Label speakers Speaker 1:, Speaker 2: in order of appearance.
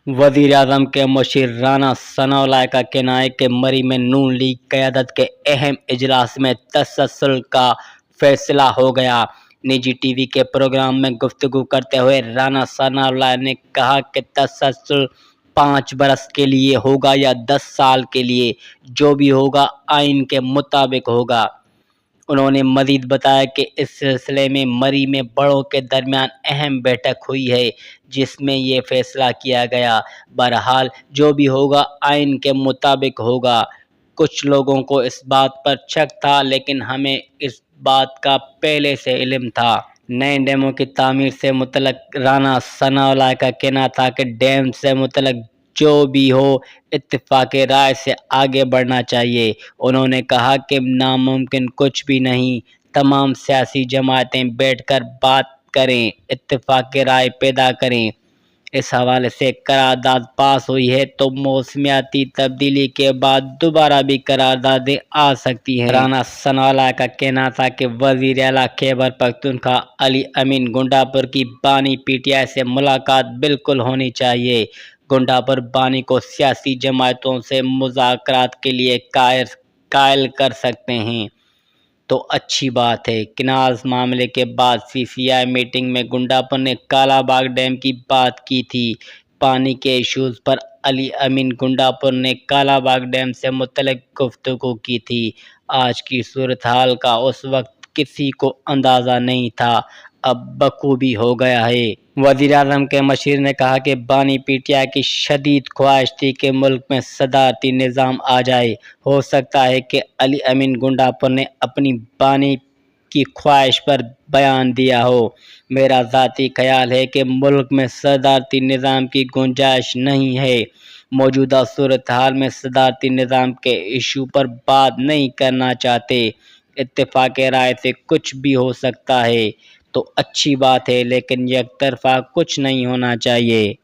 Speaker 1: वज़ीर-ए-आज़म के मुशीर राना सनाउल्लाह का कहना है कि मरी में नून लीग क़यादत के अहम इजलास में तसल्सल का फैसला हो गया। निजी टीवी के प्रोग्राम में गुफ्तगू करते हुए राना सनाउल्लाह ने कहा कि तसल्सल 5 बरस के लिए होगा या 10 साल के लिए, जो भी होगा आइन के मुताबिक होगा। उन्होंने मज़ीद बताया कि इस सिलसिले में मरी में बड़ों के दरमियान अहम बैठक हुई है, जिसमें ये फैसला किया गया। बहरहाल जो भी होगा आइन के मुताबिक होगा। कुछ लोगों को इस बात पर शक था, लेकिन हमें इस बात का पहले से इल्म था। नए डैमों की तामीर से मुतल्लिक़ राना सनाउल्लाह का कहना था कि डैम से मुतल्लिक़ जो भी हो, इत्तेफ़ाक़े राय से आगे बढ़ना चाहिए। उन्होंने कहा कि नामुमकिन कुछ भी नहीं, तमाम सियासी जमातें बैठकर बात करें, इत्तेफ़ाक़े राय पैदा करें। इस हवाले से करारदाद पास हुई है तो मौसमियाती तब्दीली के बाद दोबारा भी करारदादें आ सकती हैं। राना सनाउल्लाह का कहना था कि वज़ीर आला खैबर पख्तूनख्वा अली अमीन गुंडापुर की बानी पीटीआई से मुलाकात बिल्कुल होनी चाहिए। गुंडापुर बानी को सियासी जमातों से मुज़ाकरात के लिए कायल कर सकते हैं तो अच्छी बात है। किनाल मामले के बाद सीसीआई मीटिंग में गुंडापुर ने कालाबाग डैम की बात की थी। पानी के इशूज़ पर अली अमीन गुंडापुर ने कालाबाग डैम से मुतल्लिक़ गुफ्तगू की थी। आज की सूरत हाल का उस वक्त किसी को अंदाज़ा नहीं था, अब बखूबी हो गया है। वज़ीर-ए-आज़म के मुशीर ने कहा कि बानी पीटीआई की शदीद ख्वाहिश थी कि मुल्क में सदारती निज़ाम आ जाए। हो सकता है कि अली अमीन गुंडापुर ने अपनी बानी की ख्वाहिश पर बयान दिया हो। मेरा ज़ाती ख्याल है कि मुल्क में सदारती निज़ाम की गुंजाइश नहीं है। मौजूदा सूरत हाल में सदारती निज़ाम के इशू पर बात नहीं करना चाहते। इत्तेफ़ाक़े राय से कुछ भी हो सकता है तो अच्छी बात है, लेकिन एकतरफ़ा कुछ नहीं होना चाहिए।